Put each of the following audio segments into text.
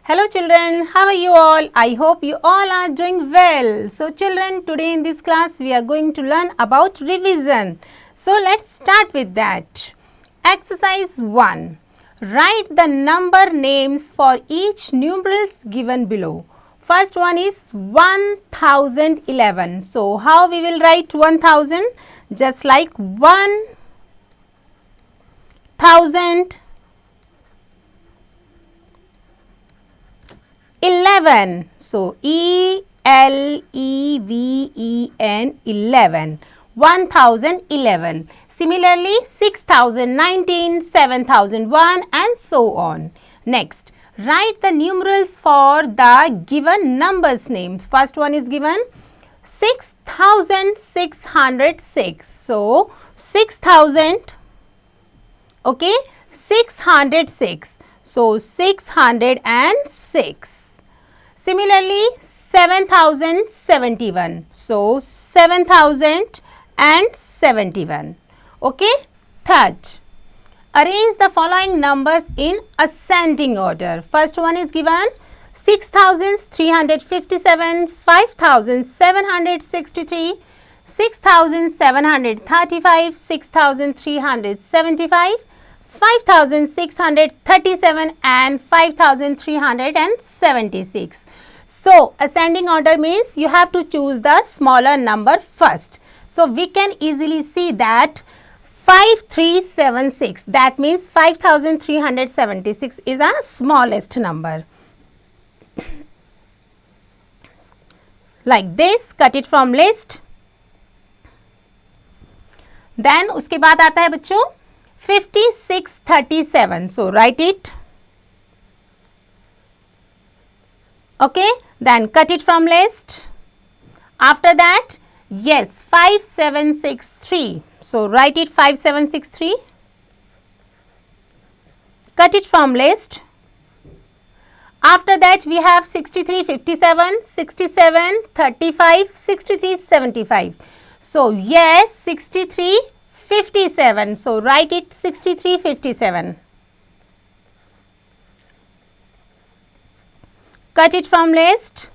Hello children, how are you all? I hope you all are doing well. So children, today in this class we are going to learn about revision. So let's start with that. Exercise 1. Write the number names for each numerals given below. First one is 1011. So how we will write 1000? Just like 1000. 11. So E-L-E-V-E-N 11. 1011. Similarly 6019, 7001 and so on. Next, write the numerals for the given numbers name. First one is given 6606. So 6000, okay, 606. So 606. Similarly, 7071. So 7071. Okay. Third, arrange the following numbers in ascending order. First one is given 6357, 5763, 6735, 6375, 5637 and 5376. So ascending order means you have to choose the smaller number first. So we can easily see that 5376, that means 5376 is a smallest number. Like this, cut it from list. Then उसके बाद आता है बच्चों 5637. So write it. Okay, then cut it from list. After that, yes, 5763. So write it 5763. Cut it from list. After that, we have 6357, 6735, 6375. So yes, 6357. So write it 6357. Cut it from list.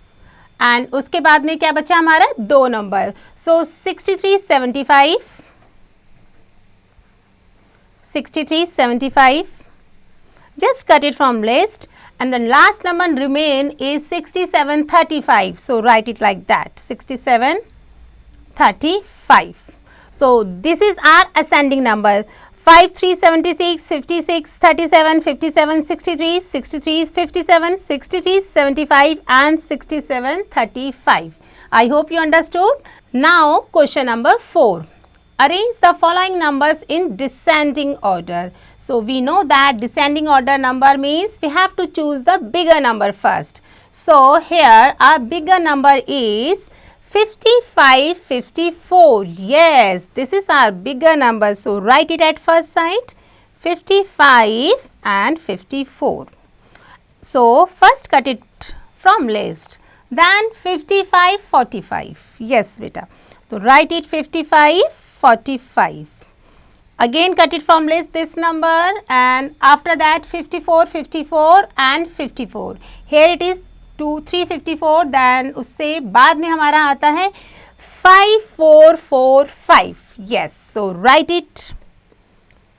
And उसके बाद में क्या बचा हमारा दो number. So 6375. 6375. Just cut it from list. And the last number remain is 6735. So write it like that. 6735. So this is our ascending number. 5376, 56, 37, 57, 63, 63, 57, 63, 75 and 67, 35. I hope you understood. Now question number 4. Arrange the following numbers in descending order. So we know that descending order number means we have to choose the bigger number first. So here our bigger number is 5554. Yes, this is our bigger number. So write it at first sight. 55 and 54. So first cut it from list. Then 5545. Yes, beta. So write it 5545. Again cut it from list this number, and after that 5454 and 54. Here it is 354. Then उससे बाद में हमारा आता है 5445. Yes, so write it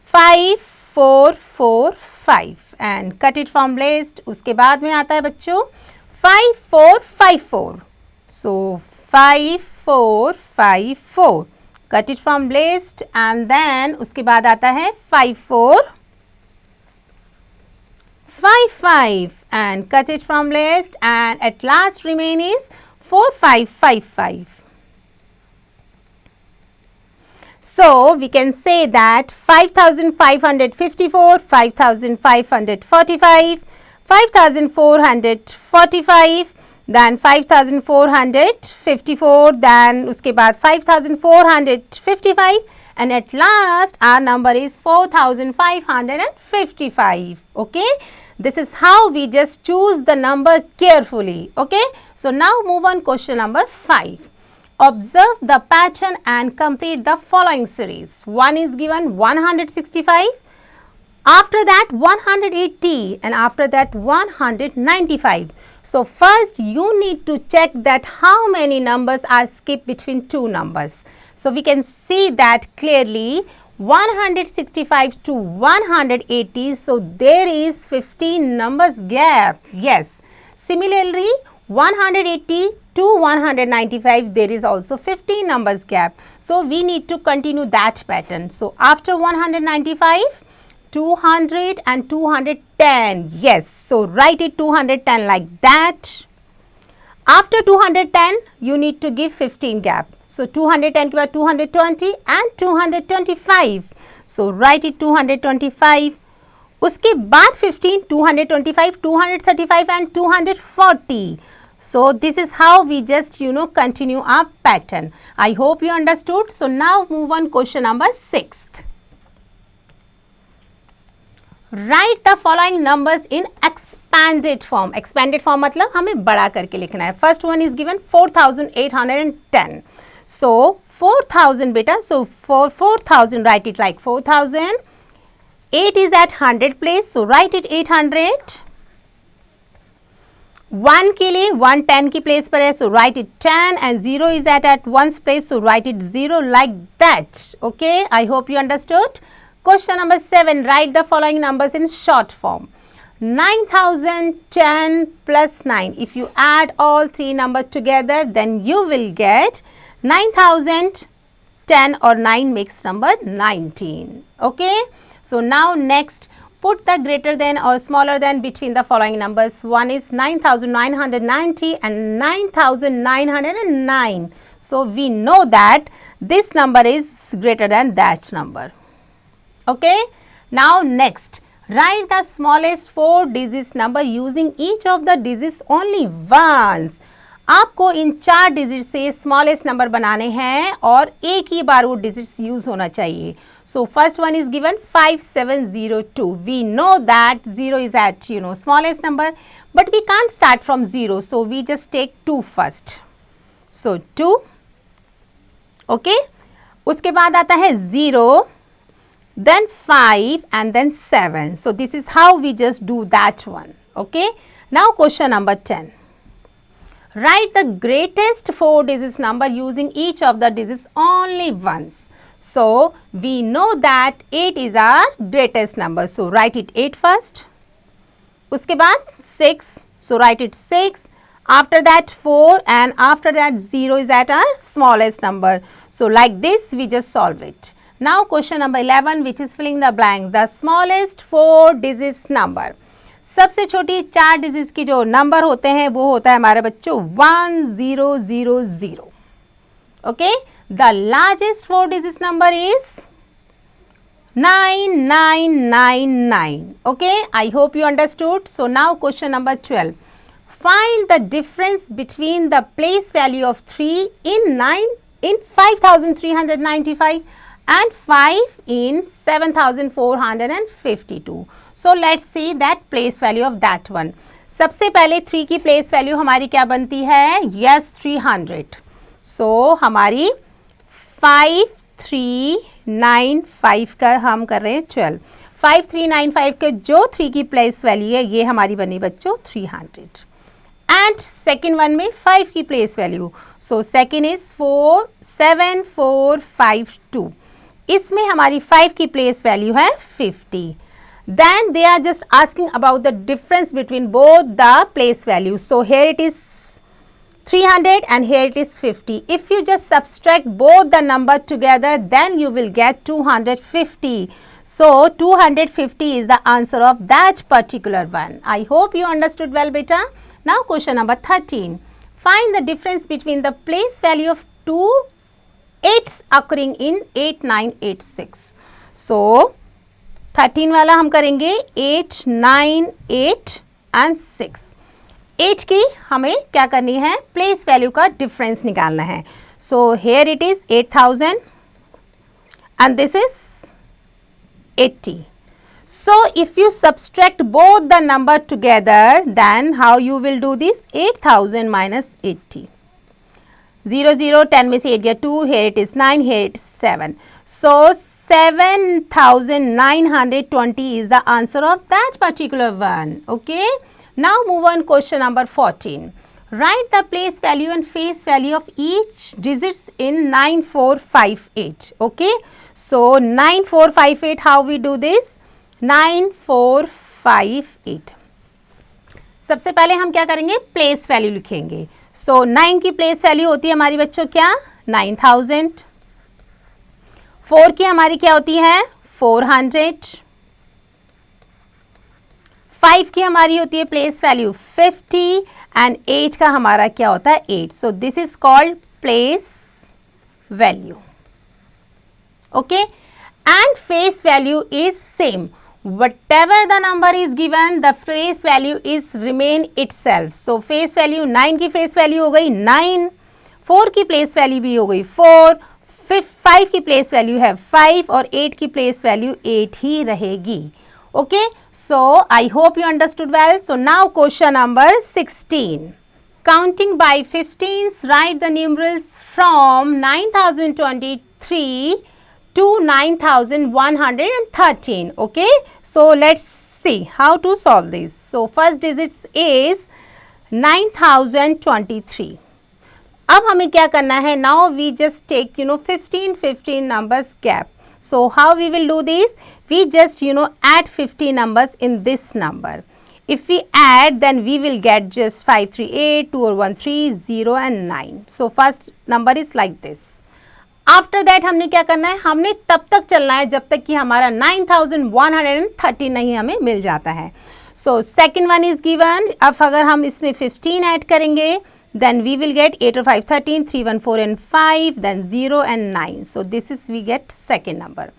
5445 and cut it from list. उसके बाद में आता है बच्चों 5454. So 5454. Cut it from list and then उसके बाद आता है 5455 and cut it from list, and at last remain is 4555. So we can say that 5554, 5545, 5445, then 5454, then उसके बाद 5455, and at last our number is 4555. Okay, this is how we just choose the number carefully. Okay, so now move on question number 5. Observe the pattern and complete the following series. One is given 165, After that 180 and after that 195. So first you need to check that how many numbers are skipped between two numbers. So we can see that clearly 165 to 180. So there is 15 numbers gap. Yes. Similarly 180 to 195 there is also 15 numbers gap. So we need to continue that pattern. So after 195 200 and 210. Yes, so write it 210 like that. After 210 you need to give 15 gap. So 210 के बाद 220 and 225. So write it 225. उसके बाद 15, 225, 235 and 240. So this is how we just continue our pattern. I hope you understood. So now move on question number 6. Write the following numbers in expanded form. Expanded form मतलब हमें बड़ा करके लिखना है. First one is given 4810. So 4000 बेटा. So for 4000 write it like 4000. 8 is at 100 place. So write it 800. 1 के लिए 110 की place पर है. So write it 10 and 0 is at 1's place. So write it 0 like that. Okay. I hope you understood. Question number 7. Write the following numbers in short form. 9010 plus 9. If you add all three numbers together, then you will get 9010 or 9 makes number 19. Okay. So now next, put the greater than or smaller than between the following numbers. One is 9990 and 9909. So we know that this number is greater than that number. Okay. Now next, write the smallest 4 digits number using each of the digits only once. आपको इन 4 digit से smallest number बनाने हैं और एक ही बार वो digits use होना चाहिए. So first one is given 5702. We know that 0 is at smallest number, but we can't start from 0. So we just take 2 first. So 2. Okay. उसके बाद आता है 0, then 5 and then 7. So this is how we just do that one. Okay. Now question number 10. Write the greatest 4 digits number using each of the digits only once. So we know that 8 is our greatest number. So write it 8 first. उसके बाद 6. So write it 6. After that 4 and after that 0 is at our smallest number. So like this we just solve it. Now question number 11, which is filling the blanks. The smallest 4 digits number. सबसे छोटी 4 digits की जो number होते हैं वो होता है हमारे बच्चों 1000. Okay. The largest 4 digits number is 9999. Okay. I hope you understood. So now question number 12. Find the difference between the place value of 3 in 5395 and 5 in 7452. So let's see that place value of that one. सबसे पहले 3 की place value हमारी क्या बनती है? Yes, 300. So हमारी 5395 का हम कर रहे हैं 12. 5395 के जो 3 की place value है ये हमारी बनी बच्चों 300. And second one में 5 की place value. So second is 47452. इसमें हमारी 5 की प्लेस वैल्यू है 50. Then they are just asking about the difference between both the place values. So here it is 300 and here it is 50. If you just subtract both the number together, then you will get 250. So 250 is the answer of that particular one. I hope you understood well, beta. Now question number 13. Find the difference between the place value of 2 8s occurring in 8986. So 13 वाला हम करेंगे 8, 9, 8 and 6. 8 की हमें क्या करनी है? Place value का difference निकालना है. So here it is 8000 and this is 80. So if you subtract both the number together, then how you will do this? 8000 minus 80. 0 0, 10 में से 8 गया 2, here it is 9, here it is 7. So 7920 is the answer of that particular one. Okay. Now move on question number 14. Write the place value and face value of each digits in 9458. Okay. So 9458, how we do this? 9458. सबसे पहले हम क्या करेंगे? Place value लिखेंगे. सो 9 की place value होती है हमारी बच्चों क्या? 9000. 4 की हमारी क्या होती है? 400. 5 की हमारी होती है प्लेस वैल्यू 50 एंड 8 का हमारा क्या होता है? 8. सो this is called place value. Okay. And face value is same. Whatever the number is given, the face value is remain itself. So face value 9 की face value हो गई 9, 4 की place value भी हो गई 4, 5 की place value है 5 और 8 की place value 8 ही रहेगी. Okay, so I hope you understood well. So now question number 16. Counting by 15s, write the numerals from 9023 to 9113. Okay, so let's see how to solve this. So first digits is 9023. अब हमें क्या करना है? Now we just take 15 numbers gap. So how we will do this? We just add 50 numbers in this number. If we add, then we will get just 538, 2013, 0 and 9. So first number is like this. After that हमने क्या करना है? हमने तब तक चलना है जब तक कि हमारा 9130 नहीं हमें मिल जाता है. So second one is given. अब अगर हम इसमें 15 ऐड करेंगे देन वी विल गेट 8 और 5 13, 3 1 4 and 5, then 0 and 9. So this is we get second number.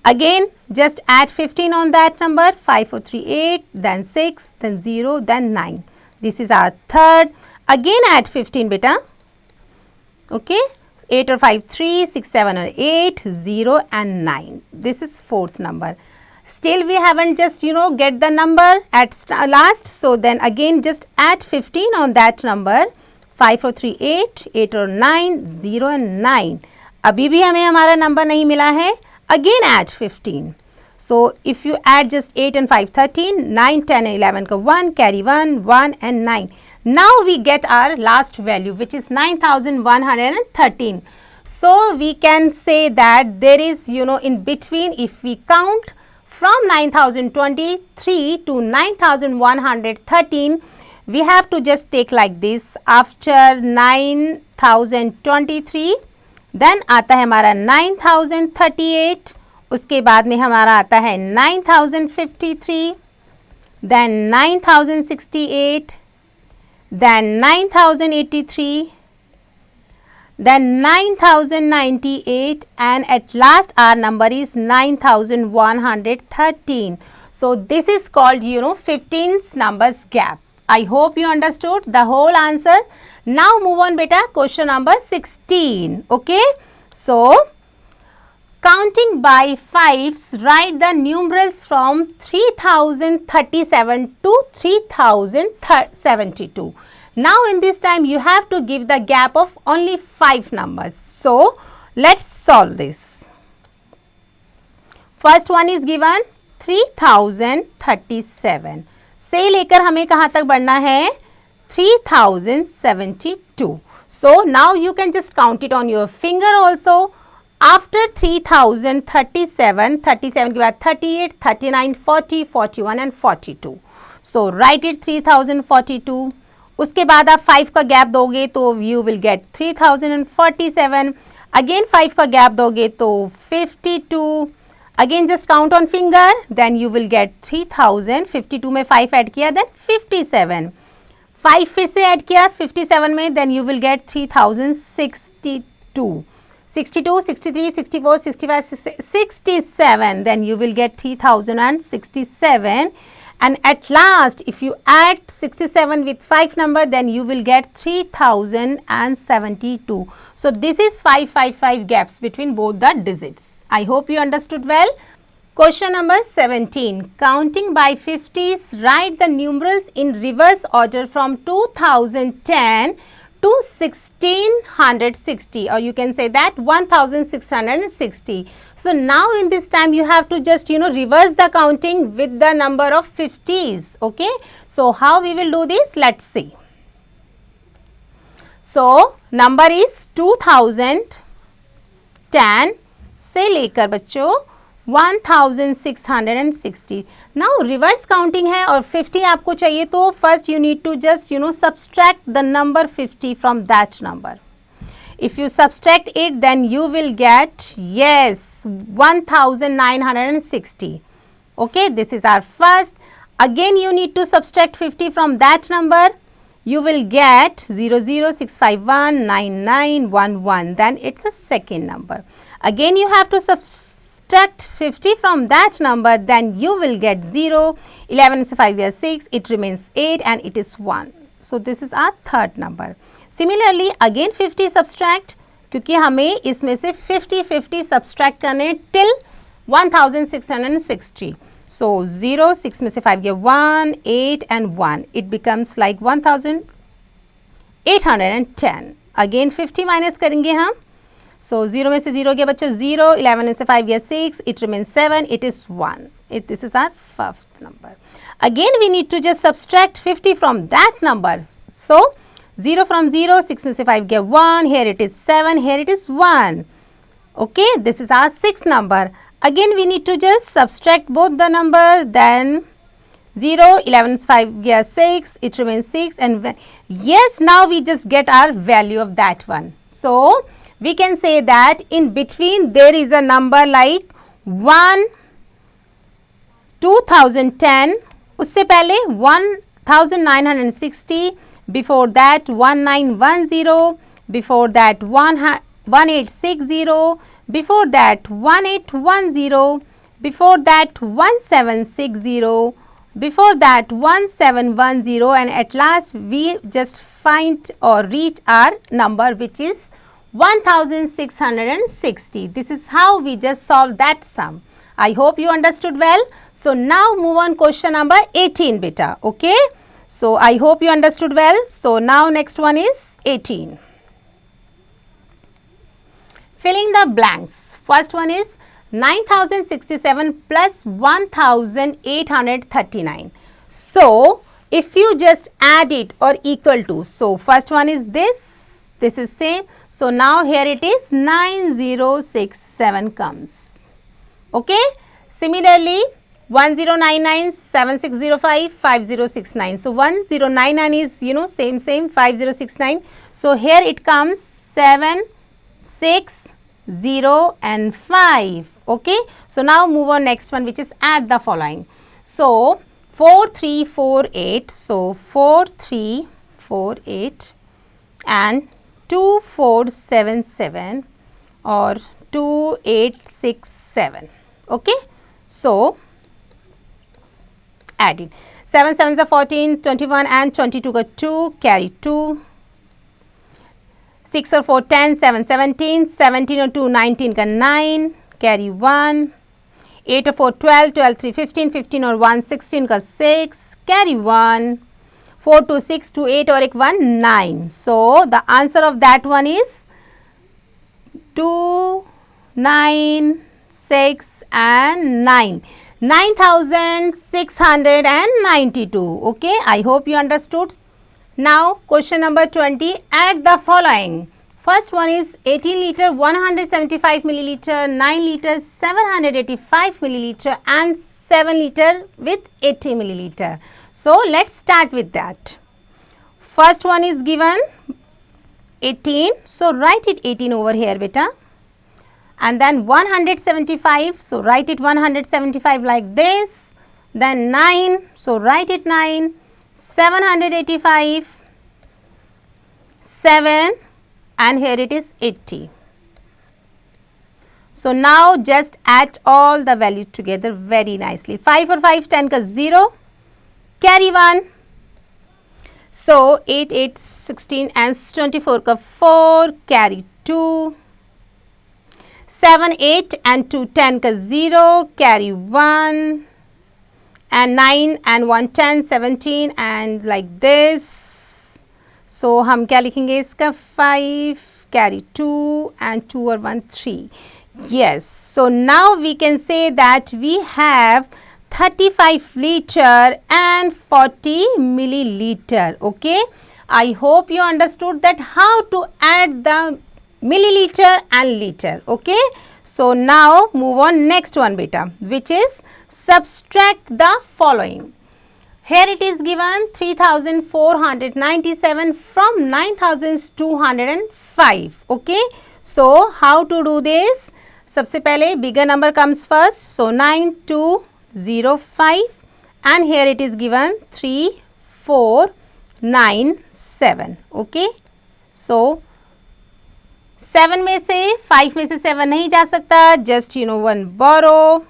Again just add 15 on that number. 5 4 3 8, then 6, then 0, then 9. This is our third. Again add 15 बेटा. Okay. 8 or 5 3, 6 7 or 8, 0 and 9. This is fourth number. Still we haven't just get the number at last. So then again just add 15 on that number. 5 or 3 8, 8 or 9, 0 and 9. अभी भी हमें हमारा number नहीं मिला है. Again add 15. So if you add just 8 and 5 13, 9 10 and 11 का 1, carry 1 1 and 9. Now we get our last value which is 9113. So we can say that there is in between, if we count from 9023 to 9113, we have to just take like this. After 9023 then आता है हमारा 9038. उसके बाद में हमारा आता है 9053, then 9068, then 9083, then 9098 and at last our number is 9113. So this is called 15 numbers gap. I hope you understood the whole answer. Now move on beta, question number 16. Okay, so counting by 5s, write the numerals from 3037 to 3072. Now in this time you have to give the gap of only 5 numbers. So let's solve this. First one is given 3037 से लेकर हमें कहाँ तक बढ़ना है? 3072. So now you can just count it on your finger also. After 3037, 37 के बाद 38, 39, 40, 41 and 42. So write it 3042. उसके बाद आप 5 का गैप दोगे तो you will get 3047. Again 5 का गैप दोगे तो 52. Again just count on finger, then you will get 3000. 52 में 5 ऐड किया then 57. 5 फिर से ऐड किया 57 में, then you will get 3062. 62, 63, 64, 65, 67, then you will get 3067. And at last, if you add 67 with 5 number, then you will get 3072. So this is 555 gaps between both the digits. I hope you understood well. Question number 17. Counting by 50s, write the numerals in reverse order from 2010 to 1660, or you can say that 1660. So now in this time you have to just reverse the counting with the number of 50s. Okay, so how we will do this, let's see. So number is 2010 से लेकर बच्चों 1660. Now reverse counting है और 50 आपको चाहिए, तो first you need to just subtract the number 50 from that number. If you subtract it, then you will get, yes, 1960. Okay, this is our first. Again you need to subtract 50 from that number. You will get 006519911. Then it's a second number. Again you have to subtract 50 from that number, then you will get 0. 11 is 5 is 6, it remains 8 and it is 1. So this is our third number. Similarly again 50 subtract, क्योंकि हमें इसमें से 50 subtract करने till 1660. So 0, 6 में से 5 गया 1, 8 and 1. It becomes like 1810. Again 50 minus करेंगे हम. So 0 में से 0 गया बच्चों 0, 11 में से 5 गया 6, it remains 7, it is 1. This is our fifth number. Again we need to just subtract 50 from that number. So 0 from 0, 6 में से 5 गया 1, here it is 7, here it is 1. Okay, this is our sixth number. Again we need to just subtract both the number, then 0, 11 is 5 gaya 6, it remains 6, and yes, now we just get our value of that one. So we can say that in between there is a number like 1, 2010, usse pehle 1960, before that 1910, before that 1860, before that 1810, before that 1760, before that 1710, and at last we just find or reach our number, which is 1660. This is how we just solve that sum. I hope you understood well. So now move on question number 18 beta. Okay, so I hope you understood well. So now next one is 18. Filling the blanks. First one is 9067 plus 1839. So if you just add it or equal to, so first one is this is same. So now here it is 9067 comes. Okay. Similarly 1099, 7605, 5069. So 1099 is same 5069. So here it comes 7, 6, 0 and 5. Okay. So now move on next one, which is add the following. So 4348. So 4348 and 2477 or 2867. Okay. So add it. 7 sevens are 14, 21 and 22 got 2, carry 2. 6 or 4 10, 7 17, 17 or 2 19 का 9, carry 1. 8 or 4 12, 12 3 15, 15 or 1 16 का 6, carry 1. 4 2 6 2 8 और एक 1 9. So the answer of that one is 2 9 6 and 9. 9692. Okay, I hope you understood. Now question number 20, add the following. First one is 18 liter 175 milliliter, 9 liters 785 milliliter and 7 liter with 80 milliliter. So let's start with that. First one is given 18, so write it 18 over here beta. And then 175, so write it 175 like this. Then 9, so write it 9. 785, 7 and here it is 80. So now just add all the values together very nicely. 5 or 5 10 ka 0, carry 1. So 8 8 16 and 24 ka 4, carry 2. 7 8 and 2 10 ka 0, carry 1. And 9 and 1 10 17 and like this. सो हम क्या लिखेंगे इसका 5 carry 2 and 2 और 1 3. Yes, so now we can say that we have 35 liter and 40 milliliter. Okay, I hope you understood that how to add the milliliter and liter. Okay, so now move on next one beta, which is subtract the following. Here it is given 3497 from 9205. Okay, so how to do this? सबसे पहले bigger number comes first, so 9205 and here it is given 3497. Okay, so 7 में से 5 में से 7 नहीं जा सकता, just one borrow.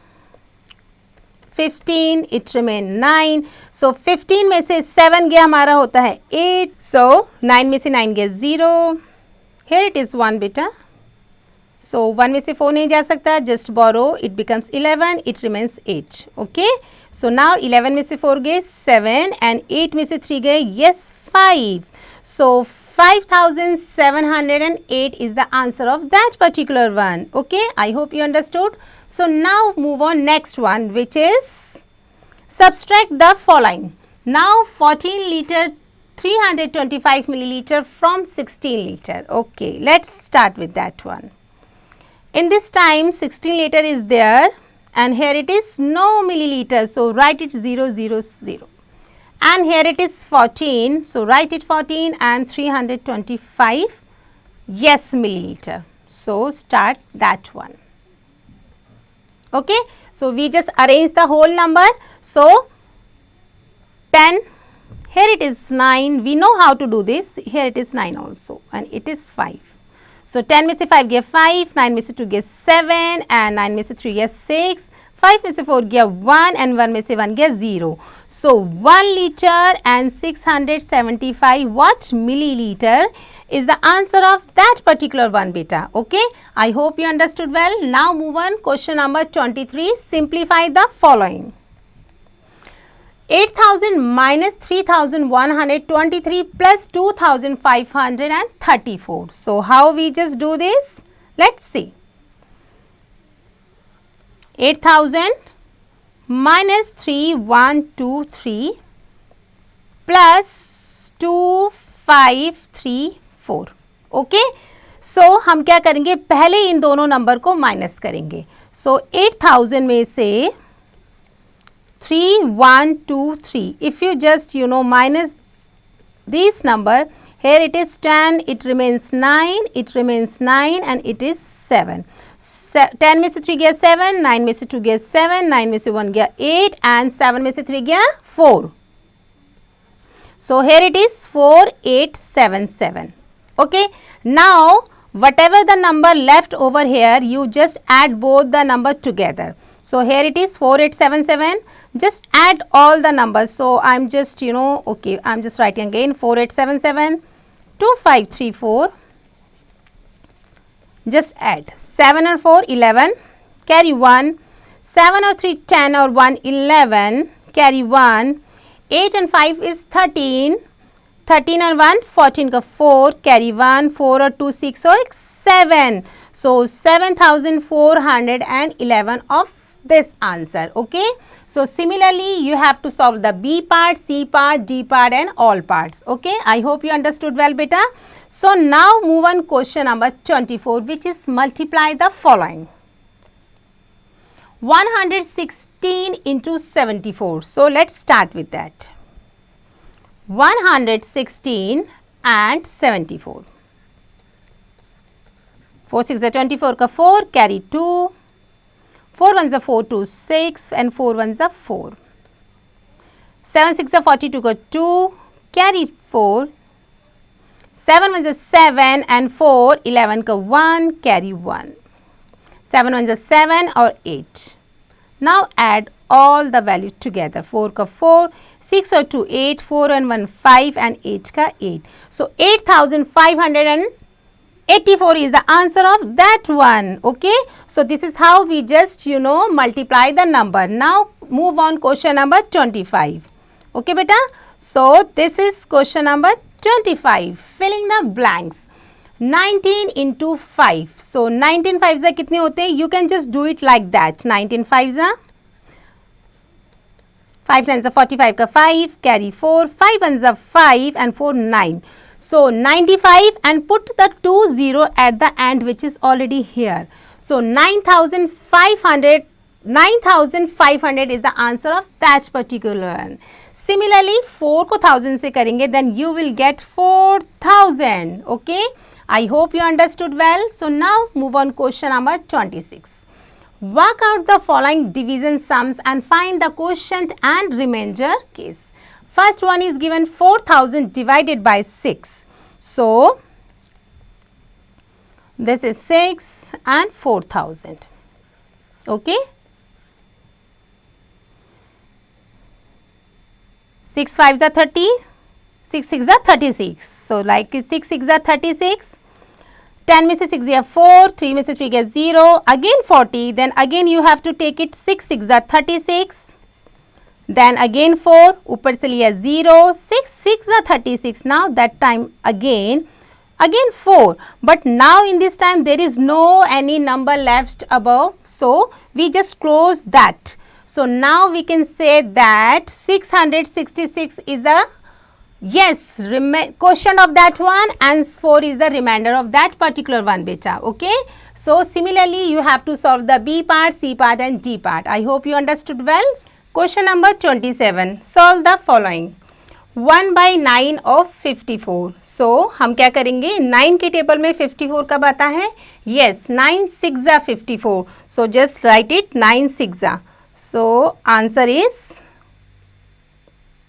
15 it remain 9, so 15 में से 7 गया हमारा होता है 8, so 9 में से 9 गया 0. Here it is 1 beta. So 1 में से 4 नहीं जा सकता, just borrow, it becomes 11, it remains 8. Okay, so now 11 में से 4 गए 7 and 8 में से 3 गए yes 5. So 5708 is the answer of that particular one. Okay, I hope you understood. So now move on next one, which is subtract the following. Now 14 liter 325 milliliter from 16 liter. Okay, let's start with that one. In this time 16 liter is there and here it is no milliliter, so write it 0 0 0, and here it is 14, so write it 14 and 325 yes milliliter, so start that one. Okay, so we just arrange the whole number, so 10, here it is 9, we know how to do this, here it is 9 also and it is 5. So 10 में से 5 गया 5, 9 में से 2 गया 7 and 9 में से 3 गया 6, 5 में से 4 गया 1 and 1 में से 1 गया 0. So 1 liter and 675 what milliliter is the answer of that particular one beta. Okay, I hope you understood well. Now move on, question number 23. Simplify the following. 8000 minus 3123 plus 2534. So how we just do this? Let's see. 8000 minus 3123 plus 2534. Okay, so हम क्या करेंगे, पहले इन दोनों number को minus करेंगे. So 8000 में से 3123, if you just minus this number, here it is 10, it remains 9, it remains 9 and it is 7. 10 में से 3 गया 7, 9 में से 2 गया 7, 9 में से 1 गया 8 and 7 में से 3 गया 4. So here it is 4877. Okay, now whatever the number left over here, you just add both the number together. So here it is 4877, just add all the numbers. So I'm just okay, I'm just writing again 4877, 2534, just add 7 or 4 11, carry 1, 7 or 3 10 or 1 11, carry 1, 8 and 5 is 13, 13 and 1 14 ka 4, carry 1, 4 or 2 6 or 7. So 7411 of this answer. Okay, so similarly you have to solve the B part, C part, D part and all parts. Okay, I hope you understood well beta. So now move on question number 24, which is multiply the following. 116 into 74. So let's start with that. 116 and 74. 4 6 are 24 ka 4, carry 2. 4 1s are 4 2 6 and 4 1s are 4. 7 6 are 42 ka 2, carry 4. 7 1s are 7 and 4 11 ka 1, carry 1. 7 1s are 7 or 8. Now add all the values together. 4 ka 4, 6 or 2 8, 4 and 1 5 and 8 ka 8. So 8584 is the answer of that one. Okay, so this is how we just multiply the number. Now move on question number 25. Okay beta, so this is question number 25. Filling the blanks. 19 into 5. So 19 5s are कितने होते हैं? You can just do it like that. 19 5s are 5 9s are 45 का 5, carry 4, 5 1s are 5 and 4 9. So 95 and put the 20 at the end which is already here. So 9,500 is the answer of that particular one. Similarly 4 को 1000 से करेंगे then you will get 4000. Okay, I hope you understood well. So now move on question number 26. Work out the following division sums and find the quotient and remainder case. First one is given 4000 divided by 6. So this is 6 and 4000. Okay. 6 5s are 30, 6 6 are 36. So like 6 6 are 36. 10 में से 6 गया 4, 3 में से 3 गया 0, again 40, then again you have to take it 6 6 are 36, then again 4, ऊपर से लिया 0, 6 6 are 36, now that time again 4, but now in this time there is no any number left above, so we just close that. So now we can say that 666 is the quotient of that one and 4 is the remainder of that particular one beta. Okay, so similarly you have to solve the B part, C part and D part. I hope you understood well. Question number 27. Solve the following. 1 by 9 of 54. So हम क्या करेंगे, 9 के table में 54 कब आता है? Yes, 9 6 are 54. So just write it 9 6 are. So answer is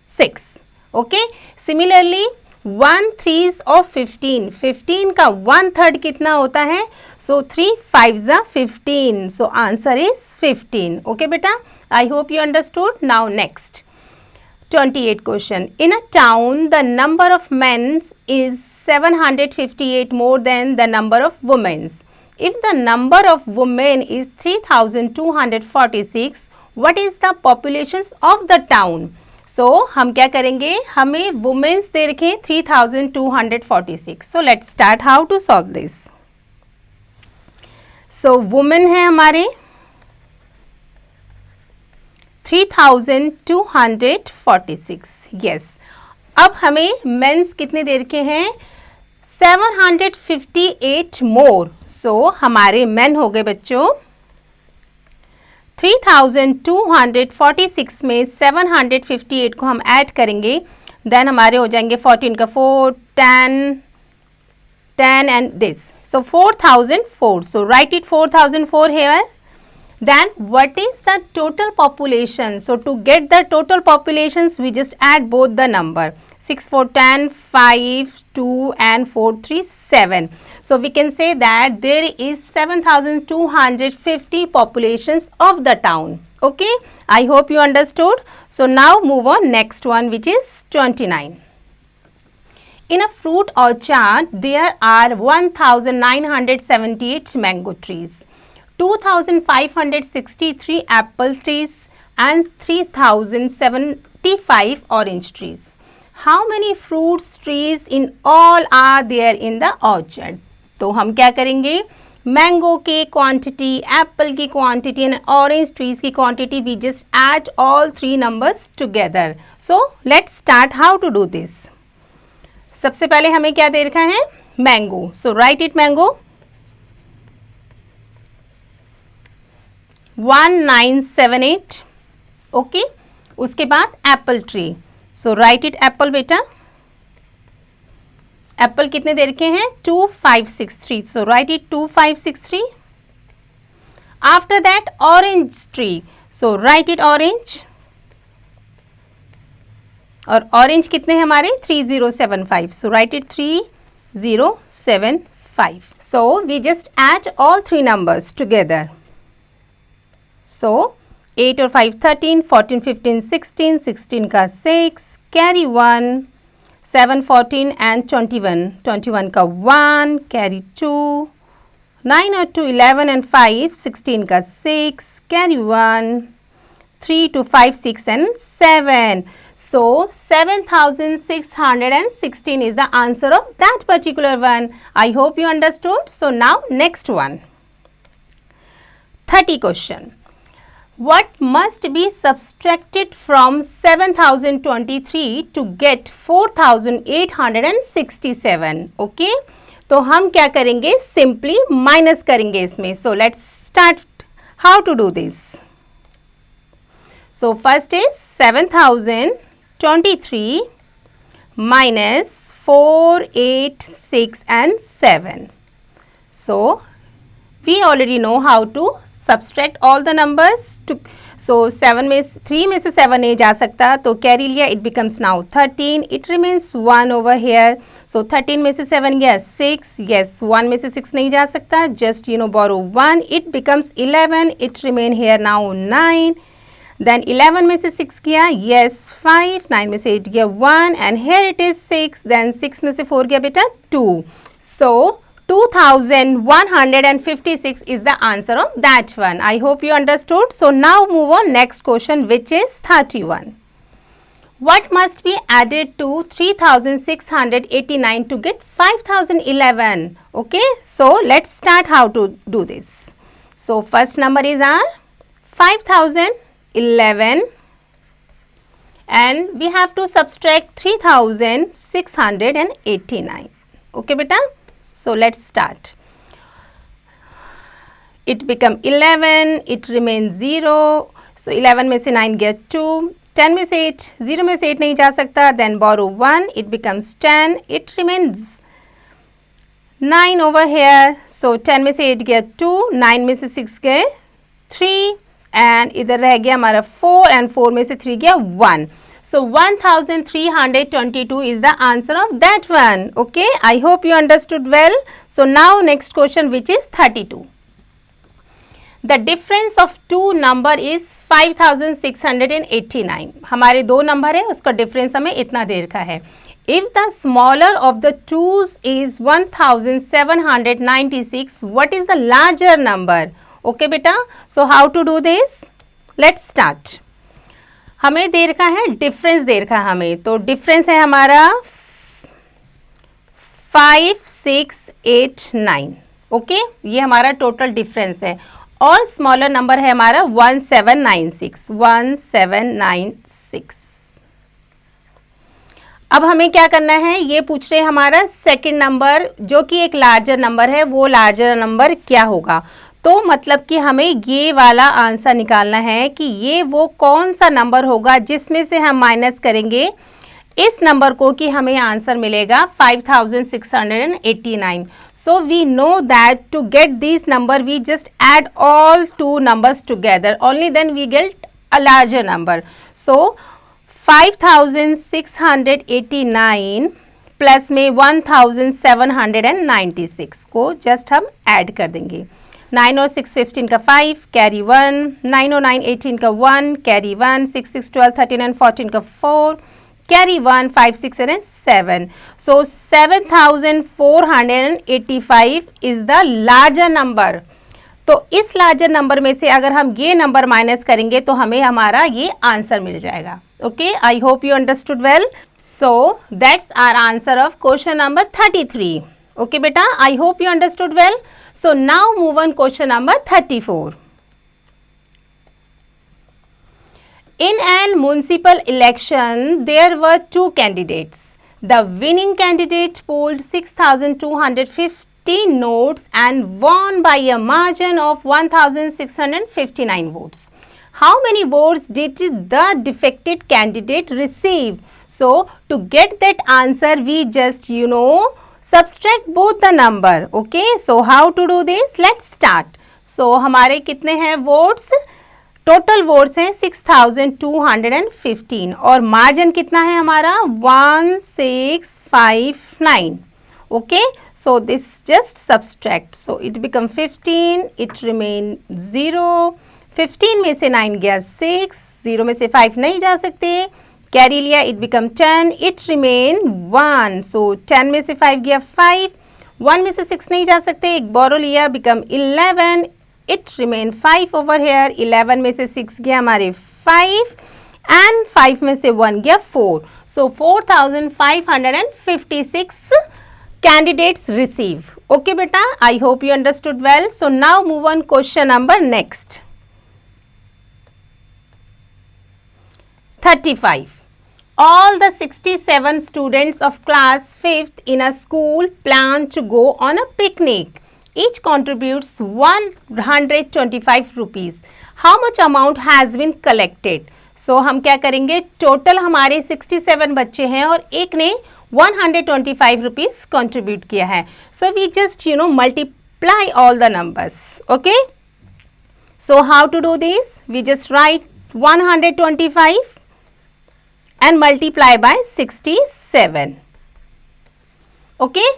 6. Okay. Similarly 1 3s of 15. 15 का 1/3 कितना होता है? So 3 5s are 15. So answer is 15. Okay beta. I hope you understood. Now next. 28 question. In a town, the number of men is 758 more than the number of women. If the number of women is 3246, what is the population of the town? So हम क्या करेंगे, हमें women's दे रखे 3246. So let's start how to solve this. So women है हमारे 3246. Yes. अब हमें mains कितने दे रखे हैं? 758 मोर. So हमारे मेन हो गए बच्चों 3246 में 758 को हम ऐड करेंगे, देन हमारे हो जाएंगे 14 का 4, 10 and this. So 4004. So write it 4004 here. Then what is the total population? So to get the total populations, we just add both the number. 6 4 10, 5 2 and 4 3 7. So we can say that there is 7250 populations of the town. Okay, I hope you understood. So now move on next one, which is 29. In a fruit orchard, there are 1978 mango trees, 2563 apple trees and 3075 orange trees. How many fruits trees in all are there in the orchard? तो हम क्या करेंगे, mango के quantity, apple की quantity and orange trees की quantity, we just add all 3 numbers together. So let's start how to do this. सबसे पहले हमें क्या दे रखा है, mango. So write it mango 1978. Okay, उसके बाद apple tree. So write it apple बेटा. एप्पल कितने दे रखे हैं, 2563. So write it 2563. After that orange tree. So write it orange. और ऑरेंज कितने हैं हमारे, 3075. So write it 3075. So we just add all 3 numbers together. So 8 और 5 13, 14 15 16, 16 का 6, कैरी 1, 7 14 and 21, 21 का 1, कैरी 2, 9 और 2 11 and 5, 16 का 6, carry 1, 3 to 5, 6 and 7. So 7616 is the answer of that particular one. I hope you understood. So now next one. 30 question. What must be subtracted from 7023 to get 4867? Okay. तो हम क्या करेंगे, simply minus करेंगे इसमें. So let's start how to do this. So first is 7023 minus 4, 8, 6 and 7. So we already know how to subtract all the numbers. So 7 में 3 में से 7 नहीं जा सकता तो कैरी लिया, it becomes now 13. It remains 1 over here. So 13 में से 7 गया 6. Yes, 1 में से 6 नहीं जा सकता. Just borrow 1. It becomes 11. It remain here now 9. Then 11 में से 6 गया, yes 5. 9 में से 8 गया 1 and here it is 6. Then 6 में से 4 गया बेटा 2. So 2156 is the answer of that one. I hope you understood. So now move on next question, which is 31. What must be added to 3689 to get 5011? Okay, so let's start how to do this. So first number is our 5011 and we have to subtract 3689. Okay beta, so let's start. It become 11, it remains 0. So 11 में से 9 गया 2. 10 में से 8, 0 में से 8 नहीं जा सकता. Then borrow 1, it becomes 10. It remains 9 over here. So 10 में से 8 गया 2. 9 में से 6 गए 3. And इधर रह गया हमारा 4 and 4 में से 3 गया 1. So 1322 is the answer of that one. Okay, I hope you understood well. So now next question, which is 32. The difference of two number is 5689. हमारे दो नंबर है, उसका डिफरेंस हमें इतना देर का है. If the smaller of the twos is 1796, what is the larger number? Okay बेटा, so how to do this? Let's start. हमें देर का है, डिफरेंस देर का हमें, तो डिफरेंस है हमारा 5689. ओके, ये हमारा टोटल डिफरेंस है और स्मॉलर नंबर है हमारा 1796. अब हमें क्या करना है, ये पूछ रहे हैं हमारा सेकंड नंबर जो कि एक लार्जर नंबर है, वो लार्जर नंबर क्या होगा. तो मतलब कि हमें ये वाला आंसर निकालना है कि ये वो कौन सा नंबर होगा जिसमें से हम माइनस करेंगे इस नंबर को कि हमें आंसर मिलेगा 5689. So we know that to get this number we just add all two numbers together, only then we get a larger number. So 5689 plus में 1796 को जस्ट हम ऐड कर देंगे. 9 और 6 15 का 5 कैरी 1, 9 और 9 18 का 1 कैरी 1, 6 6 12 13 एंड 14 का 4 carry 1, 5 6 and 7. So 7485 is the larger number. तो इस लार्जर नंबर में से अगर हम ये नंबर माइनस करेंगे तो हमें हमारा ये आंसर मिल जाएगा. Okay, I hope you understood well. So that's our answer of question number 33. Okay beta, I hope you understood well. So now move on question number 34. In an municipal election, there were two candidates. The winning candidate polled 6,215 votes and won by a margin of 1,659 votes. How many votes did the defected candidate receive? So to get that answer, we just subtract both the number. Okay, so how to do this? Let's start. So हमारे कितने हैं votes, total votes हैं 6215 और margin कितना है हमारा 1659. Okay, so this just subtract. So it become 15, it remain 0. 15 में से 9 गया 6, 0 में से 5 नहीं जा सकते, कैरी लिया, इट बिकम 10, इट रिमेन 1. सो 10 में से 5 गया 5, 1 में से 6 नहीं जा सकते, एक बोरो लिया, become 11, it remain 5 over here. 11 में से 6 गया हमारे 5 एंड 5 में से 1 गया 4. सो 4556 candidates receive. Okay beta, I hope you understood well. So now move on question number next. 35. All the 67 students of class 5th in a school plan to go on a picnic. Each contributes 125 rupees. How much amount has been collected? So हम क्या करेंगे, total हमारे 67 बच्चे हैं और एक ने 125 rupees contribute किया है. So we just multiply all the numbers. Okay. So how to do this? We just write 125 and multiply by 67. Okay.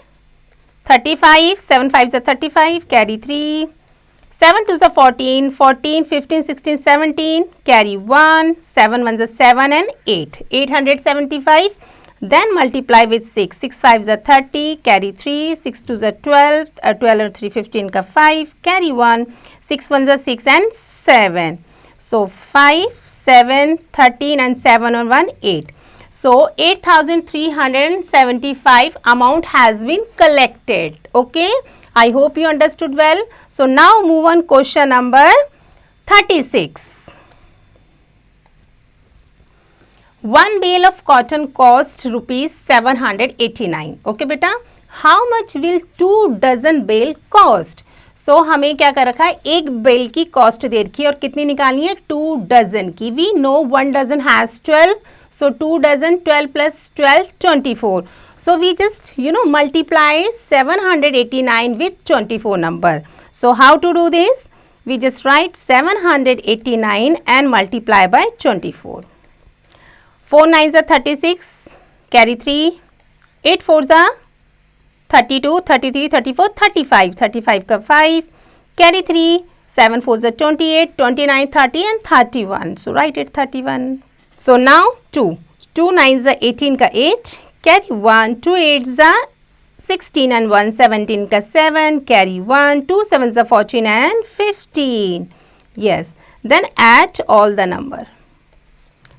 35, 7 5s are 35, carry 3. 7 2s are 14, 14, 15, 16, 17, carry 1, 7 1s are 7 and 8, 875. Then multiply with 6, 6 5s are 30, carry 3, 6 2s are 12, 12 and 3 15 का 5, carry 1, 6 1s are 6 and 7. So 5, 7, 13 and 7 on 1, 8. So 8375 amount has been collected. Okay. I hope you understood well. So now move on question number 36. One bale of cotton cost rupees 789. Okay beta. How much will 2 dozen bale cost? So हमें क्या कर रखा है, एक bell की cost दे रखी है और कितनी निकालनी है, 2 डजन की. We know 1 dozen has 12. So 2 dozen 12 plus 12 24. So we just multiply 789 with 24 number. So how to do this? We just write 789 and multiply by 24. 4 9s are 36, carry 3. 8 4s are 32, 33, 34, 35, 35 का 5, carry 3. 7 4s are 28, 29, 30 and 31. So write it 31. So now 2 9s are 18 का 8, carry 1. 2 8s are 16 and 1 17 का 7, carry 1. 2 7s are 14 and 15. Yes. Then add all the number.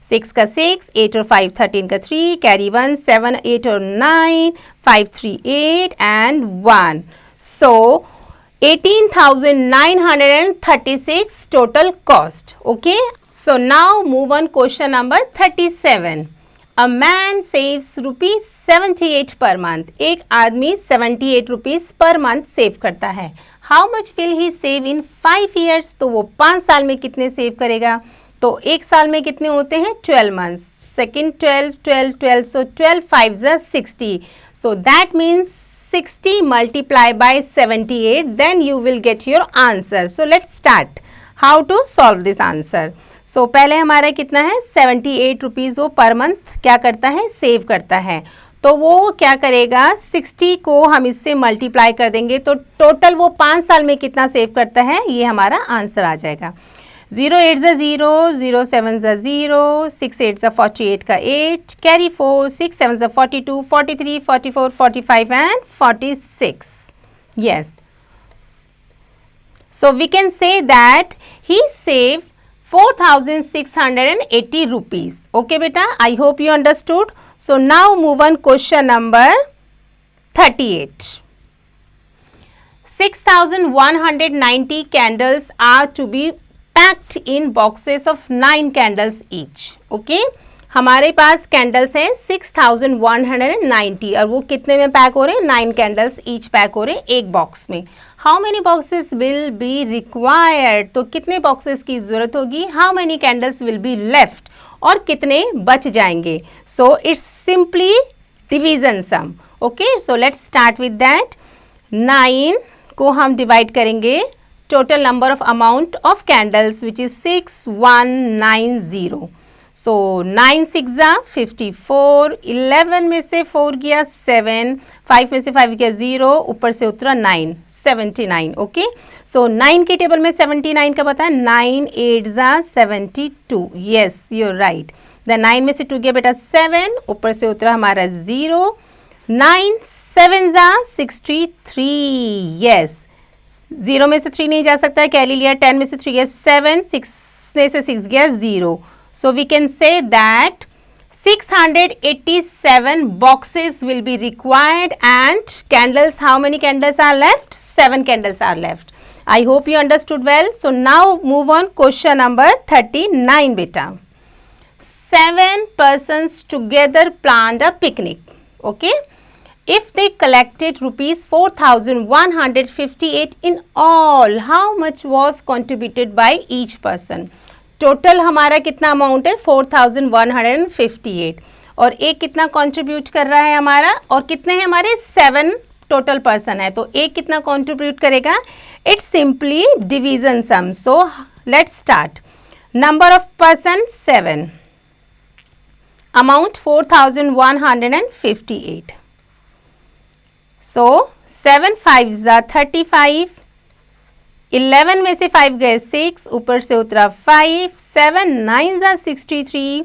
6 का 6, 8 और 5 13 का 3, carry 1. 7 8 और 9, 5 3 8 and 1. So 18,936 total cost. Okay. So now move on question number 37. A man saves rupees 78 per month. एक आदमी 78 rupees per month save करता है. How much will he save in 5 years? तो वो 5 साल में कितने सेव करेगा? तो एक साल में कितने होते हैं, 12 months. Second 12 12 12. So 12 5s are 60. So that means 60 multiply by 78. Then you will get your answer. So let's start. How to solve this answer? So पहले हमारा कितना है, 78 रुपीज़ वो पर मंथ क्या करता है, सेव करता है. तो वो क्या करेगा, 60 को हम इससे मल्टीप्लाई कर देंगे तो टोटल वो 5 साल में कितना सेव करता है, ये हमारा आंसर आ जाएगा. 0 8 0, 0 7 0, 6 8 48 का 8, carry 4, 6 7 42, 43, 44, 45 and 46. Yes. So we can say that he saved 4,680 rupees. Okay beta, I hope you understood. So now move on question number 38. 6,190 candles are to be packed in boxes of 9 candles each. Okay. हमारे पास candles हैं 6,190 और वो कितने में pack हो रहे हैं, 9 candles each pack हो रहे हैं एक बॉक्स में. How many boxes will be required, तो कितने बॉक्सेस की ज़रूरत होगी, how many candles will be left और कितने बच जाएंगे. So it's simply division sum. Okay, so let's start with that. 9 को हम डिवाइड करेंगे total number of amount of candles which is 6190. So 9 6 54, 11 में से 4 गया 7, 5 में से 5 गया 0, ऊपर से उतरा 9, 79. ओके, सो 9 के टेबल में 79 का पता है, 9 8 72. Yes, you are right. The 9 में से 2 गया बेटा 7, ऊपर से उतरा हमारा 0, 9 7 63. यस, 0 में से 3 नहीं जा सकता है, कैरी लिया, 10 में से 3 गया 7, 6 में से 6 गया 0. So we can say that 687 boxes will be required, and candles, how many candles are left? 7 candles are left. I hope you understood well. So now move on, question number 39 beta. 7 persons together planned a picnic. Okay, if they collected rupees 4158 in all, how much was contributed by each person? Total हमारा कितना amount है? 4158. और एक कितना contribute कर रहा है हमारा, और कितने हैं हमारे? 7 टोटल पर्सन है, तो एक कितना कंट्रीब्यूट करेगा? It's simply division sum. So let's start. Number of person 7, amount 4158. So 7 5 जा 35, 11 में से 5 गए 6, ऊपर से उतरा 5, 7 9 जा 63,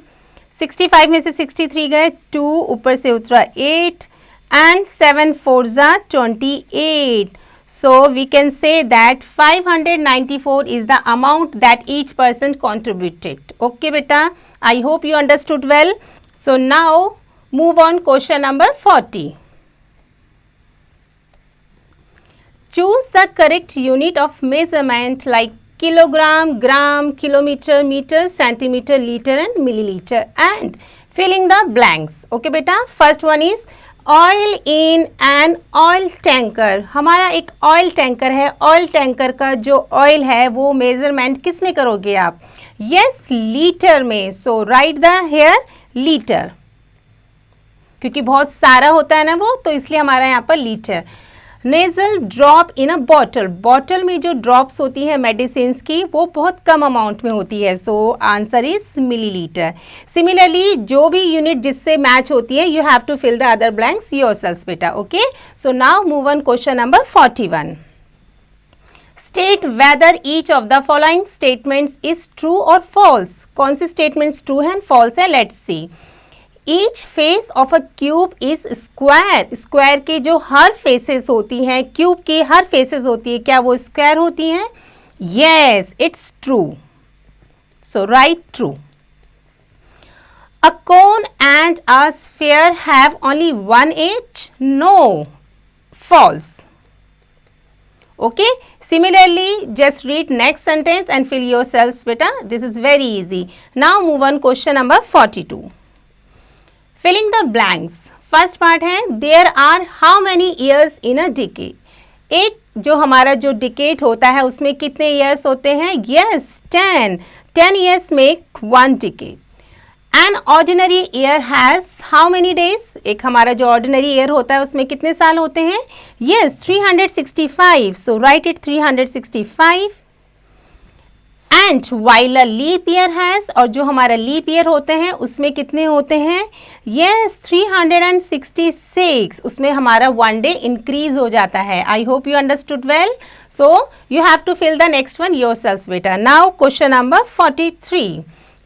65 में से 63 गए 2, ऊपर से उतरा 8, and 7 4 जा 28. So we can say that 594 is the amount that each person contributed. Okay beta, I hope you understood well. So now move on, question number 40. Choose the correct unit of measurement like kilogram, gram, kilometer, meter, centimeter, liter and milliliter, and filling the blanks. Okay beta, first one is oil in an oil tanker. हमारा एक oil tanker है. Oil tanker का जो oil है वो measurement किस में करोगे आप? यस, लीटर में. सो राइट द हेयर लीटर, क्योंकि बहुत सारा होता है ना वो, तो इसलिए हमारा यहाँ पर litre. Nasal drop in a bottle. Bottle में जो ड्रॉप्स होती है मेडिसिन की वो बहुत कम अमाउंट में होती है. So answer is millilitre. Similarly जो भी यूनिट जिससे मैच होती है, you have to fill the other blanks yourself बेटा. Okay, so now move on, question number 41. State whether each of the following statements is true और false. कौन सी statements true है, फॉल्स है? Let's see. Each face of a cube is square. Square के जो हर faces होती हैं, cube की हर फेसेस होती है, क्या वो स्क्वायर होती हैं? Yes, it's true. So right true. A cone and a sphere have only one edge. No, false. Okay, similarly just read next sentence and fill yourselves beta. This is very easy. Now move on, question number 42. Filling the blanks. First part है there are how many years in a decade. एक जो हमारा जो decade होता है उसमें कितने years होते हैं? Yes, 10. 10 years make one decade. An ordinary year has how many days? एक हमारा जो ordinary year होता है उसमें कितने साल होते हैं? Yes, 365. So write it 365. And while a leap year has, और जो हमारा leap year होते हैं उसमें कितने होते हैं? Yes, 366. उसमें हमारा one day increase हो जाता है. I hope you understood well. So you have to fill the next one yourselves beta. Now question number 43.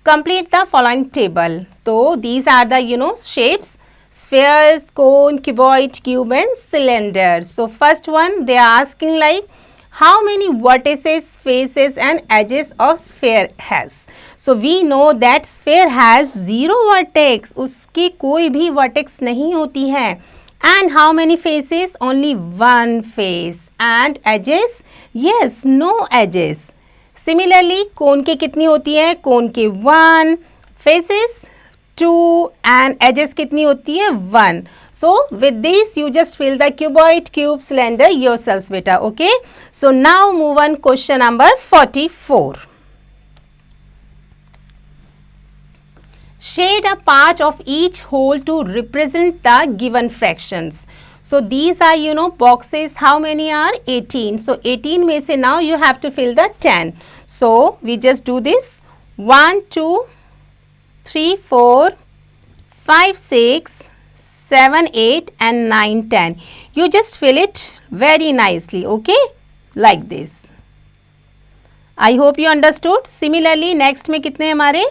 Complete the following table. So these are the shapes: spheres, cone, cuboid, cube and cylinder. So first one they are asking like how many vertices, faces and edges of sphere has. So we know that sphere has 0 vertex. उसकी कोई भी vertex नहीं होती है. And how many faces? Only one face. And edges? Yes, no edges. Similarly, cone की कितनी होती है? cone की 1, faces 2 and edges कितनी होती है? 1. So with this you just fill the cuboid, cube, cylinder yourselves beta. Okay. So now move on, question number 44. Shade a part of each hole to represent the given fractions. So these are boxes. How many are? 18. So 18 में से now you have to fill the 10. So we just do this. 1 2 3 4 5 6 7 8 and 9 10. You just fill it very nicely. Okay, like this. I hope you understood. Similarly next में कितने हमारे?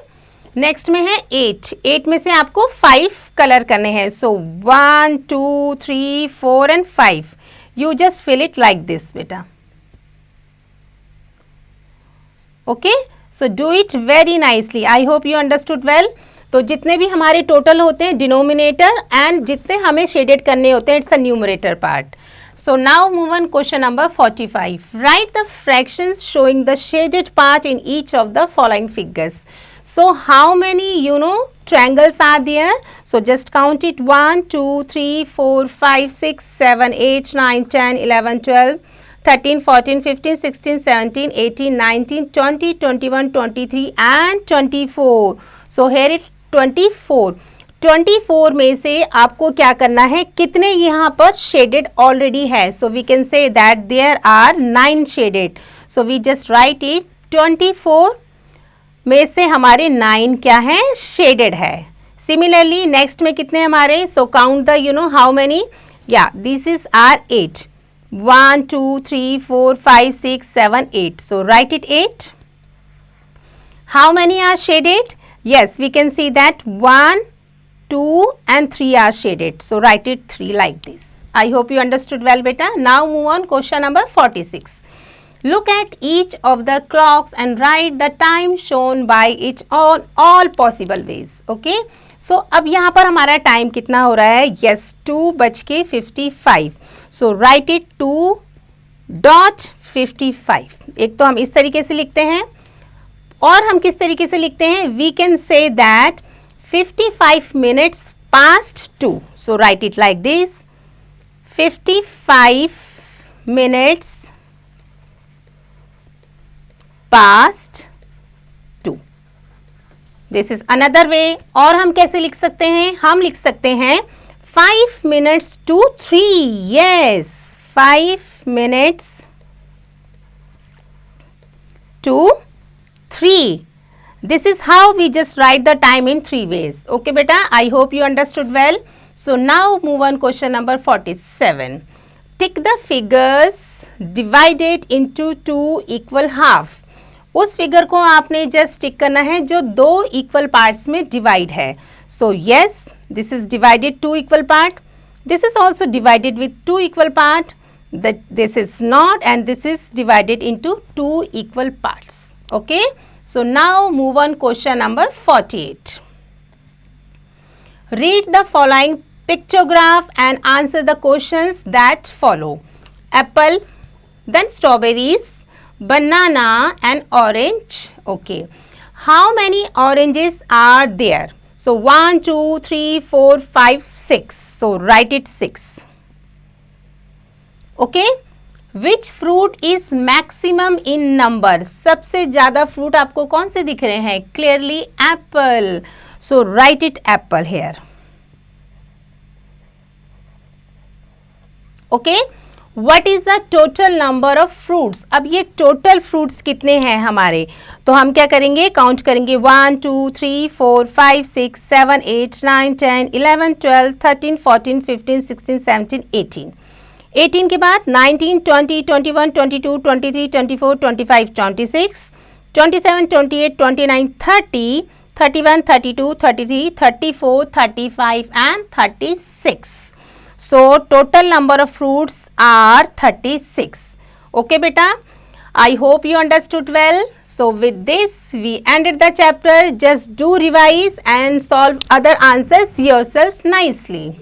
Next में है 8. 8 में से आपको 5 कलर करने हैं. सो 1 2 3 4 and 5. You just fill it like this बेटा. Okay, so do it very nicely. I hope you understood well. तो जितने भी हमारे टोटल होते हैं डिनोमिनेटर एंड जितने हमें शेडेड करने होते हैं, it's a numerator part. So now move on question number 45. Write the fractions showing the shaded part in each of the following figures. So how many triangles are there? So just count it 1, 2, 3, 4, 5, 6, 7, 8, 9, 10, 11, 12, 13, 14, 15, 16, 17, 18, 19, 20, 21, 23 and 24. So here it 24. 24 में से आपको क्या करना है, कितने यहाँ पर shaded already है. So we can say that there are 9 shaded. So we just write it 24 में से हमारे 9 क्या है, शेडेड है. सिमिलरली नेक्स्ट में कितने हमारे, so count the how many, या this is are 8. 1, 2, 3, 4, 5, 6, 7, 8. So write it 8. How many are shaded, yes we can see that 1, 2 and 3 are shaded. So write it 3 like this. I hope you understood well beta. Now move on question number 46. Look at each of the clocks and write the time shown by each on all possible ways. Okay. So अब यहाँ पर हमारा time कितना हो रहा है, yes 2:55. So write it 2:55. एक तो हम इस तरीके से लिखते हैं और हम किस तरीके से लिखते हैं, we can say that 55 minutes past 2. So write it like this, 55 minutes past 2. This is another way. और हम कैसे लिख सकते हैं, हम लिख सकते हैं 5 minutes to 3. Yes, 5 minutes to 3. This is how we just write the time in 3 ways. Okay beta, I hope you understood well. So now move on question number 47. Tick the figures divided into 2 equal half. उस figure को आपने just tick करना है जो 2 equal parts में divide है. So yes, this is divided 2 equal part. This is also divided with 2 equal part. This is not, and this is divided into 2 equal parts. Okay. So now move on question number 48. Read the following pictograph and answer the questions that follow. Apple, then strawberries, banana and orange. Okay. How many oranges are there? So 1, 2, 3, 4, 5, 6. So write it 6. Okay. Which fruit is maximum in number? सबसे ज़्यादा fruit आपको कौन से दिख रहे हैं? Clearly apple. So write it apple here. Okay. What is the total number of fruits? अब ये total fruits कितने हैं हमारे? तो हम क्या करेंगे? काउंट करेंगे 1, 2, 3, 4, 5, 6, 7, 8, 9, 10, 11, 12, 13, 14, 15, 16, 17, 18. 18 के बाद 19, 20, 21, 22, 23, 24, 25, 26, 27, 28, 29, 30, 31, 32, 33, 34, 35 and 36. So total number of fruits are 36. Okay beta, I hope you understood well. So with this we ended the chapter. Just do revise and solve other answers yourselves nicely.